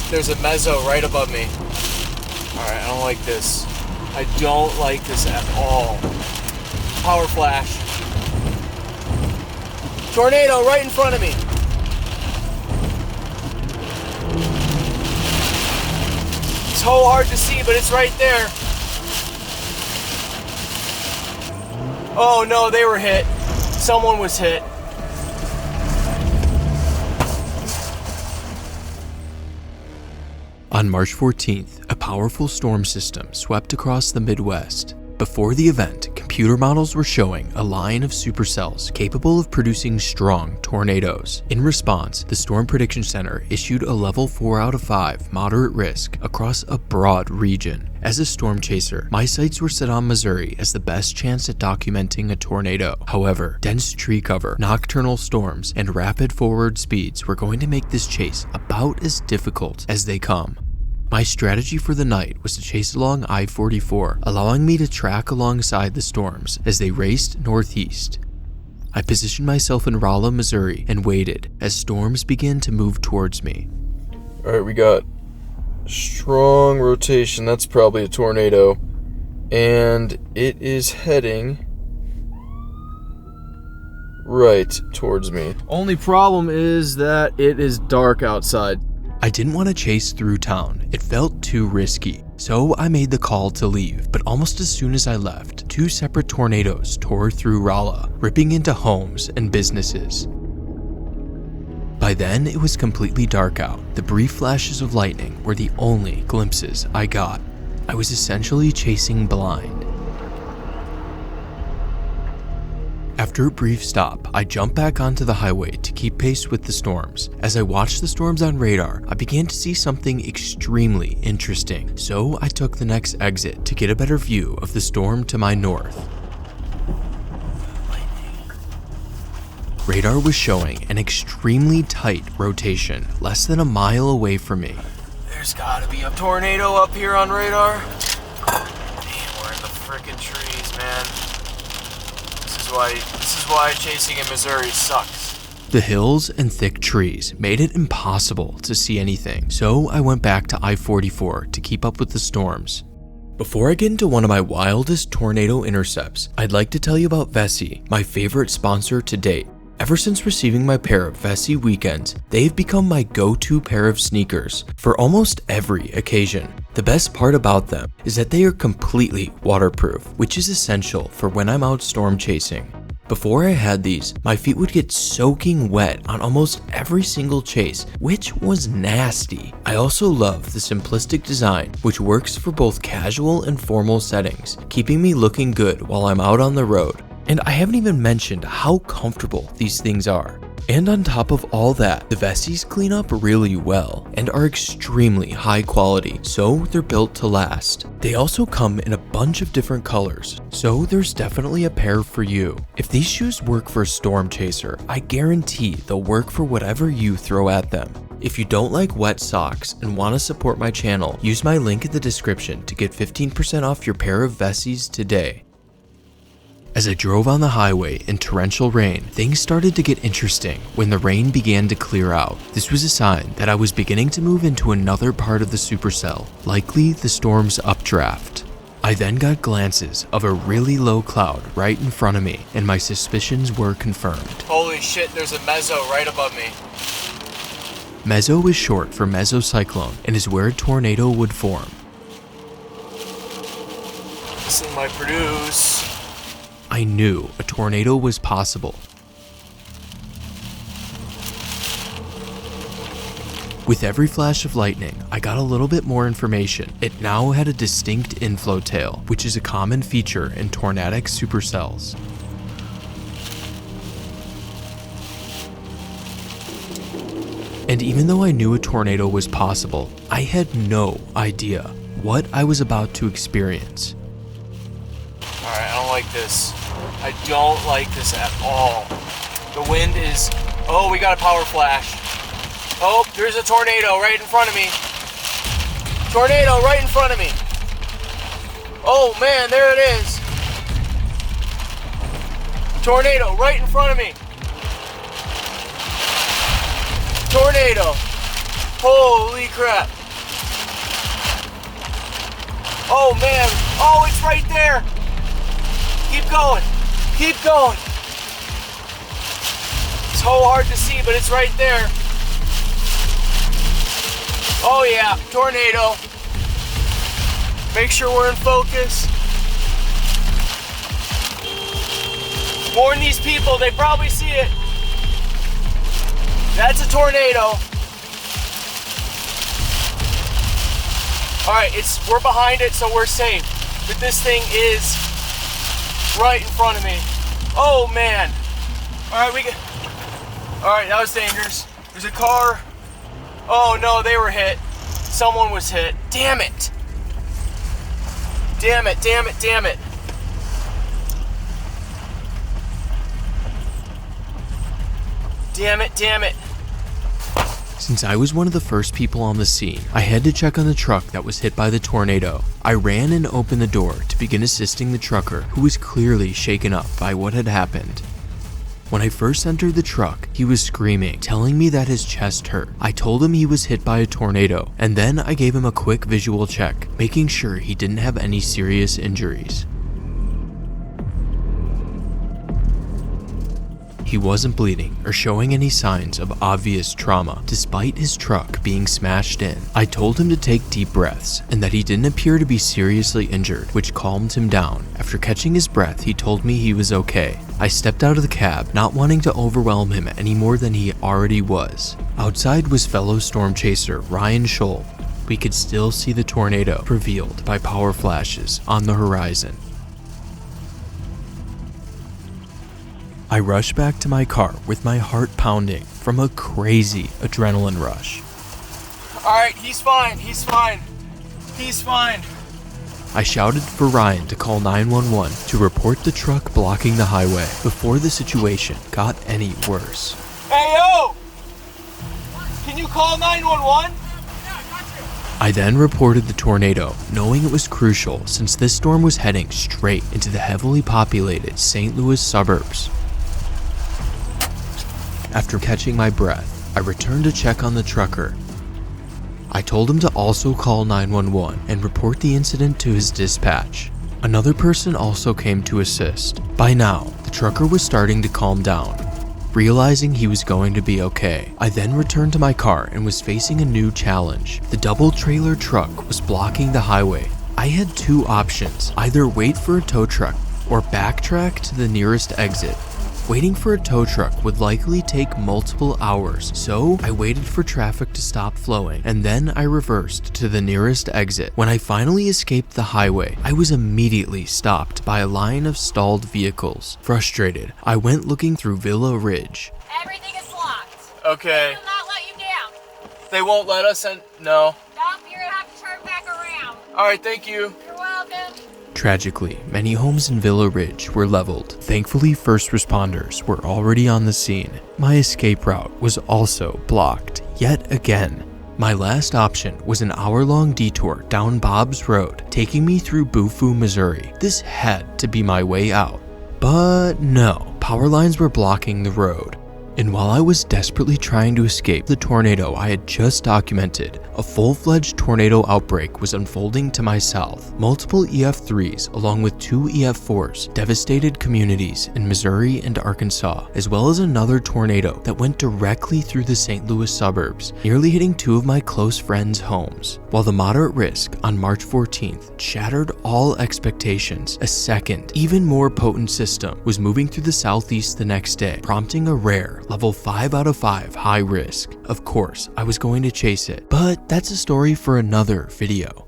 there's a mezzo right above me. Alright, I don't like this. I don't like this at all. Power flash. Tornado right in front of me. It's so hard to see, but it's right there. Oh no, they were hit. Someone was hit. On March 14th, a powerful storm system swept across the Midwest. Before the event, computer models were showing a line of supercells capable of producing strong tornadoes. In response, the Storm Prediction Center issued a level 4 out of 5 moderate risk across a broad region. As a storm chaser, my sights were set on Missouri as the best chance at documenting a tornado. However, dense tree cover, nocturnal storms, and rapid forward speeds were going to make this chase about as difficult as they come. My strategy for the night was to chase along I-44, allowing me to track alongside the storms as they raced northeast. I positioned myself in Rolla, Missouri, and waited as storms began to move towards me. Alright, we got strong rotation. That's probably a tornado. And it is heading right towards me. Only problem is that it is dark outside. I didn't want to chase through town. It felt too risky. So I made the call to leave, but almost as soon as I left, 2 separate tornadoes tore through Rolla, ripping into homes and businesses. By then, it was completely dark out. The brief flashes of lightning were the only glimpses I got. I was essentially chasing blind. After a brief stop, I jumped back onto the highway to keep pace with the storms. As I watched the storms on radar, I began to see something extremely interesting, so I took the next exit to get a better view of the storm to my north. Radar was showing an extremely tight rotation, less than a mile away from me. There's gotta be a tornado up here on radar. Damn, we're in the frickin' trees, man. This is why chasing in Missouri sucks. The hills and thick trees made it impossible to see anything, so I went back to I-44 to keep up with the storms. Before I get into one of my wildest tornado intercepts, I'd like to tell you about Vessi, my favorite sponsor to date. Ever since receiving my pair of Vessi weekends, they've become my go-to pair of sneakers for almost every occasion. The best part about them is that they are completely waterproof, which is essential for when I'm out storm chasing. Before I had these, my feet would get soaking wet on almost every single chase, which was nasty. I also love the simplistic design, which works for both casual and formal settings, keeping me looking good while I'm out on the road. And I haven't even mentioned how comfortable these things are. And on top of all that, the Vessis clean up really well and are extremely high quality, so they're built to last. They also come in a bunch of different colors, so there's definitely a pair for you. If these shoes work for a storm chaser, I guarantee they'll work for whatever you throw at them. If you don't like wet socks and want to support my channel, use my link in the description to get 15% off your pair of Vessis today. As I drove on the highway in torrential rain, things started to get interesting when the rain began to clear out. This was a sign that I was beginning to move into another part of the supercell, likely the storm's updraft. I then got glances of a really low cloud right in front of me, and my suspicions were confirmed. Holy shit, there's a mezzo right above me. Mezzo is short for mesocyclone and is where a tornado would form. This thing might produce. I knew a tornado was possible. With every flash of lightning, I got a little bit more information. It now had a distinct inflow tail, which is a common feature in tornadic supercells. And even though I knew a tornado was possible, I had no idea what I was about to experience. Alright, I don't like this. I don't like this at all. The wind is... Oh, we got a power flash. Oh, there's a tornado right in front of me. Tornado right in front of me. Oh man, there it is. Tornado right in front of me. Tornado. Holy crap. Oh man, oh, it's right there. Keep going, keep going. So hard to see, but it's right there. Oh yeah, tornado. Make sure we're in focus. Warn these people, they probably see it. That's a tornado. All right, we're behind it, so we're safe. But this thing is right in front of me. Oh man. All right, all right, that was dangerous. There's a car. Oh no, they were hit. Someone was hit. Damn it. Damn it, damn it, damn it. Damn it, damn it. Since I was one of the first people on the scene, I had to check on the truck that was hit by the tornado. I ran and opened the door to begin assisting the trucker, who was clearly shaken up by what had happened. When I first entered the truck, he was screaming, telling me that his chest hurt. I told him he was hit by a tornado, and then I gave him a quick visual check, making sure he didn't have any serious injuries. He wasn't bleeding or showing any signs of obvious trauma, despite his truck being smashed in. I told him to take deep breaths and that he didn't appear to be seriously injured, which calmed him down. After catching his breath, he told me he was okay. I stepped out of the cab, not wanting to overwhelm him any more than he already was. Outside was fellow storm chaser Ryan Scholl. We could still see the tornado, revealed by power flashes on the horizon. I rushed back to my car with my heart pounding from a crazy adrenaline rush. All right, he's fine, he's fine, he's fine. I shouted for Ryan to call 911 to report the truck blocking the highway before the situation got any worse. Hey, yo! Can you call 911? I then reported the tornado, knowing it was crucial since this storm was heading straight into the heavily populated St. Louis suburbs. After catching my breath, I returned to check on the trucker. I told him to also call 911 and report the incident to his dispatch. Another person also came to assist. By now, the trucker was starting to calm down. Realizing he was going to be okay, I then returned to my car and was facing a new challenge. The double trailer truck was blocking the highway. I had two options, either wait for a tow truck or backtrack to the nearest exit. Waiting for a tow truck would likely take multiple hours, so I waited for traffic to stop flowing, and then I reversed to the nearest exit. When I finally escaped the highway, I was immediately stopped by a line of stalled vehicles. Frustrated, I went looking through Villa Ridge. Everything is locked. Okay. They will not let you down. They won't let us in? No. Nope, you're gonna have to turn back around. All right, thank you. You're welcome. Tragically, many homes in Villa Ridge were leveled. Thankfully, first responders were already on the scene. My escape route was also blocked, yet again. My last option was an hour-long detour down Bob's Road, taking me through Bufu, Missouri. This had to be my way out. But no, power lines were blocking the road. And while I was desperately trying to escape the tornado I had just documented, a full-fledged tornado outbreak was unfolding to my south. Multiple EF3s, along with two EF4s, devastated communities in Missouri and Arkansas, as well as another tornado that went directly through the St. Louis suburbs, nearly hitting two of my close friends' homes. While the moderate risk on March 14th shattered all expectations, a second, even more potent system was moving through the southeast the next day, prompting a rare level 5 out of 5 high risk. Of course, I was going to chase it, but that's a story for another video.